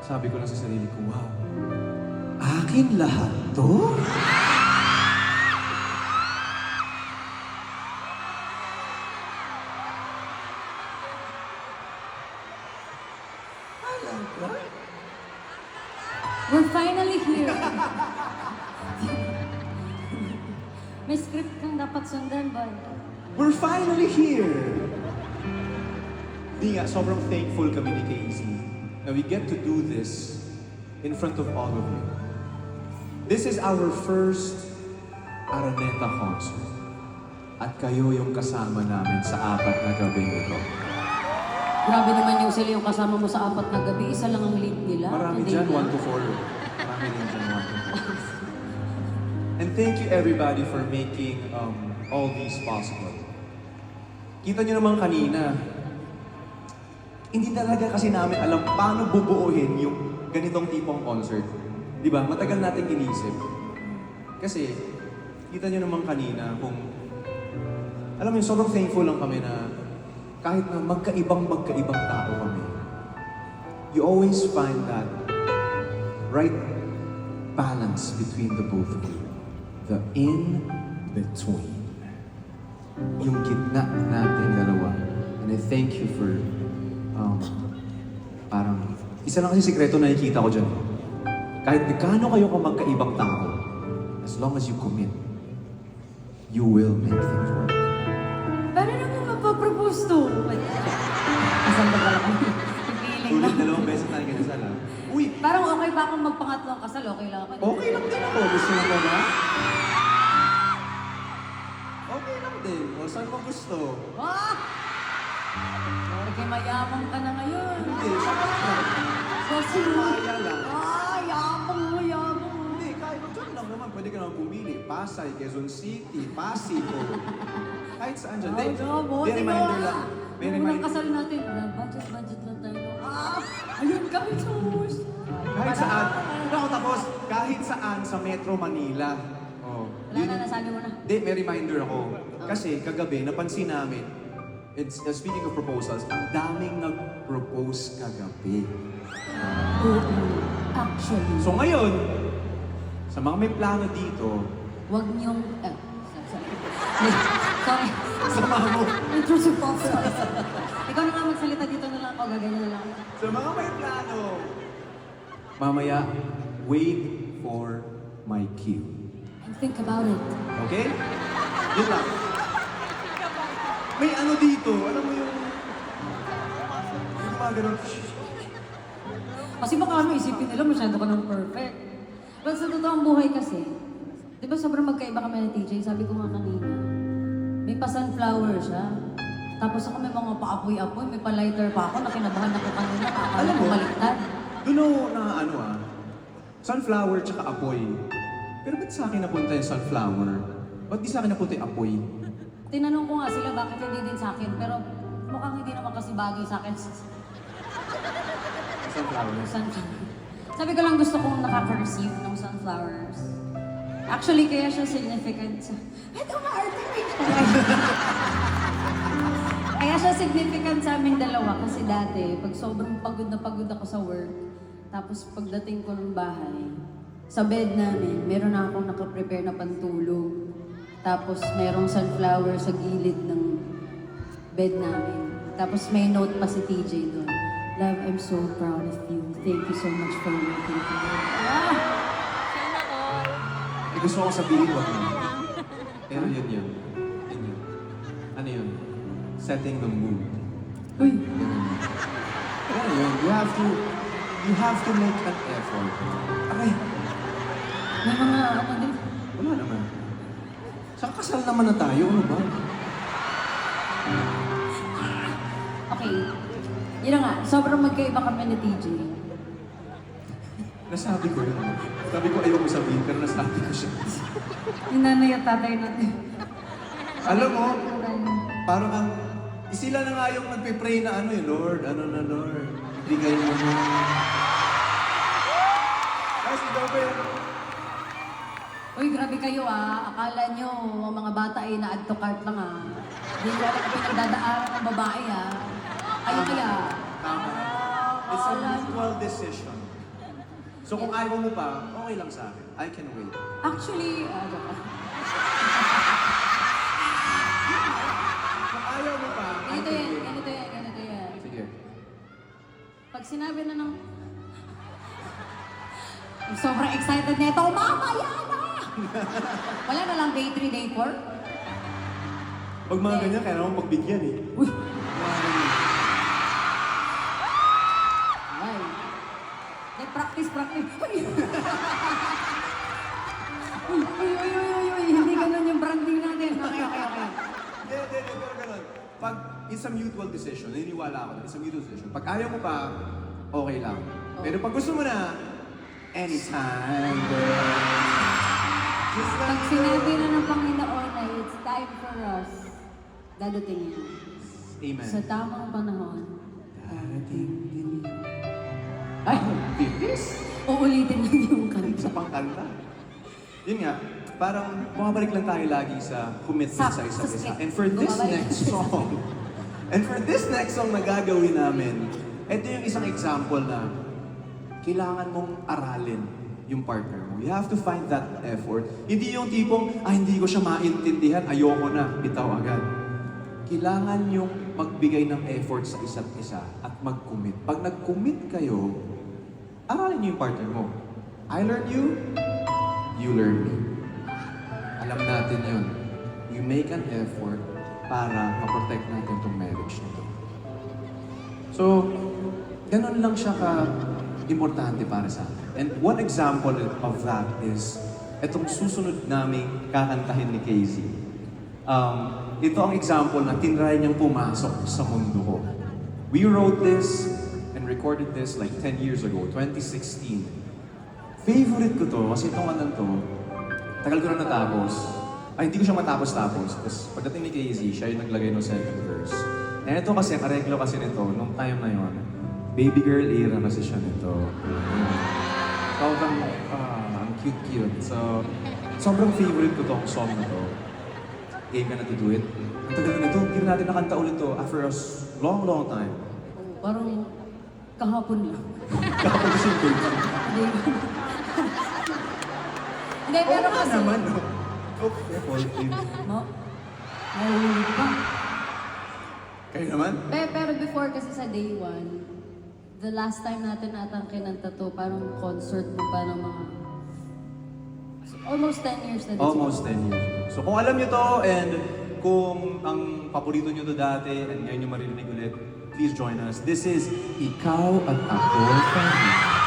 sabi ko lang sa sarili ko, wow, akin lahat to? We're finally here. May script kang dapat sundan, boy. We're finally here! Di nga, sobrang thankful kami ni Casey na we get to do this in front of all of you. This is our first Araneta concert. At kayo yung kasama namin sa 4 na gabi nito. Grabe naman yung sila yung kasama mo sa 4 na gabi. Isa lang ang lead nila. Marami Hindi dyan, na. 1 to 4. Marami din dyan, 1 to 4. And thank you everybody for making all these possible. Kita nyo naman kanina, hindi talaga kasi namin alam paano bubuuhin yung ganitong tipong concert. Di ba? Matagal natin inisip. Kasi, kita nyo naman kanina kung, alam mo yun, sobrang thankful lang kami na kahit na magkaibang tao kami, you always find that right balance between the both of you. The in-between. Yung gitna natin dalawa. And I thank you for, parang, isa lang kasi sikreto na nakikita ko dyan. Kahit gaano kayo kung magkaibang tao, as long as you commit, you will make things work. Paano naman magpapropose to? Asan ba pala kami? Feeling na. Ulit, 2 beses tayo kinasal, ha? Uy! Parang okay ba akong magpangatlong kasal? Okay lang ako. Okay lang din ako. Gusto mo ba? Okay lang din. O saan mo gusto? Ah! Okay, mayamang ka na ngayon. Hindi, sapat lang. So, sino? Kaya lang. Ah, yamang mo, yamang mo. Hindi, kahit dyan lang naman. Pwede ka naman pumili. Pasay, Quezon City, Pasig, o kahit saan dyan. Hindi, Bote reminder lang. May Unang reminder. kasal natin, budget lang tayo. Ah! Ayun kami, Sus! Kahit saan. Hindi ako tapos. Kahit saan sa Metro Manila. Oh, Wala na, nasabi mo na. Hindi, may reminder ako. Kasi kagabi, napansin namin, speaking of proposals, ang daming nag-propose kagabi. Oo. Actually. So ngayon, sa mga may plano dito, Huwag niyong... sorry. sama mo. Intrusive thoughts. Ikaw na nga magsalita dito na lang ako, gaganyan na lang. Sa mga may plano, mamaya, wait for my cue. And think about it. Okay? Yun lang. May ano dito, alam mo yung mga ganun. Kasi baka ano, isipin nila masyado ka ng perfect. But sa totoong buhay kasi, di ba sobrang magkaiba kami ng TJ? Sabi ko nga kanina, may pa-sunflower siya. Tapos ako may mga paapoy-apoy, may pa-lighter pa ako, nakinabahan ako kanina, akala Alam ko mo, baliktad. Doon ako na ano sunflower tsaka apoy. Pero ba't sa akin napunta yung sunflower? Ba't di sa akin napunta yung apoy? Tinanong ko nga sila bakit hindi din sa akin, pero mukhang hindi naman kasi bagay sa akin. Sunflower. Sunflower. Sabi ko lang gusto kong nakaka-receive ng sunflowers. Actually, kaya siya significant sa... Ito na, artifact! Kaya siya significant sa aming dalawa kasi dati, pag sobrang pagod na pagod ako sa work, tapos pagdating ko ng bahay, sa bed namin, meron na akong nakaprepare na pantulog. Tapos merong sunflower sa gilid ng bed namin. Tapos may note pa si TJ doon. Love, I'm so proud of you. Thank you so much for working for me. Ah! Eh, gusto ko sabihin ko. Pero yun yun. Yun yun. Ano yun? Setting the mood. Uy! Ano yun? You have to make an effort. Aray, May mga ano din. wala naman. Sa kasal naman na tayo, ano ba? Okay. Yun na nga, sobrang magkaiba kami ni TJ. Nasabi ko yun. Sabi ko ayaw ko sabihin, pero nasabi ko siya. Yung nanay at tatay natin. Alam mo, parang ang, sila na nga yung nagpe-pray na ano Lord, ano na Lord, bigay mo na. Kasi daw ba yun? Uy, grabe kayo Akala nyo, ang mga bata ay na-add to cart lang Hindi nyo alam kung nagdadaaran ng babae Kayo kaya. Tama. It's a mutual decision. So kung ayaw mo pa, okay lang sa akin. I can wait. Actually, joke lang. Kung ayaw mo pa, I Ganito can yan, wait. ganito yan, ganito yan. Sige. Pag sinabi na ng... Sobrang excited na ito, mamaya na! Wala na lang day 3, day 4? Pag mga ganyan, kaya naman pagbigyan eh. Uy! Mga ganyan. Ay. Like, practice. Uy! Uy! Hindi ganun yung branding natin. Okay. Hindi, pero ganun. Pag it's a mutual decision, naniniwala ako na it's a mutual decision. Pag ayaw mo pa, okay lang. Pero pag gusto mo na, anytime, girl. Just Pag like sinabi na ng Panginoon na it's time for us, dadating yan. Amen. Sa tamang panahon. Darating din yun. Ay! Bilis! Uulitin lang yung kanta. Sa pangkanta. Yun nga, parang bumabalik lang tayo lagi sa commitment sa isa't isa. And for this next song na gagawin namin, ito yung isang example na kailangan mong aralin yung partner mo. You have to find that effort. Hindi yung tipong, hindi ko siya maintindihan, ayoko na, bitaw agad. Kailangan yung magbigay ng effort sa isa't isa at mag-commit. Pag nag-commit kayo, aralin niyo yung partner mo. I learn you, you learn me. Alam natin yun. You make an effort para ma-protect natin itong marriage nito. So, ganun lang siya ka-importante para sa akin. And one example of that is itong susunod naming kakantahin ni Casey. Ito ang example na tinry niyang pumasok sa mundo ko. We wrote this and recorded this like 10 years ago, 2016. Favorite ko to kasi itong ano to, tagal ko na natapos. Hindi ko siya matapos-tapos. Tapos pagdating ni Casey, siya yung naglagay ng second verse. And ito kasi, ang areglo kasi nito, nung time na yun, baby girl era kasi siya nito. Sobrang, ang cute-cute. So, sobrang favorite ko tong song na to. Game ka na to do it. Ang tagal na nito, hindi na natin nakanta ulit to after a long time. Parang kahapon lang. Kapag simple. Hindi, pero Oo nga kasi... naman, no? Okay, positive. Mahuli pa. Kayo naman? Pero before kasi sa day 1, the last time natin atang kinanta to, parang concert mo pa ng mga... Almost 10 years na din. Almost 10 years. So kung alam nyo to and kung ang paborito nyo to dati and ngayon nyo marinig ulit, please join us. This is Ikaw at Ako.